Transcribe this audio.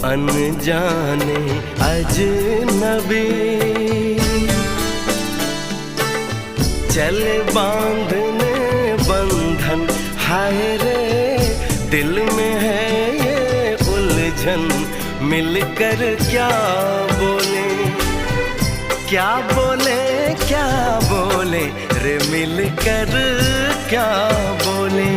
अनजाने अजनबी, चले बांधने बंधन, हाय रे दिल में है ये उलझन, मिलकर क्या बोले, क्या बोले, क्या बोले रे, मिलकर क्या बोले।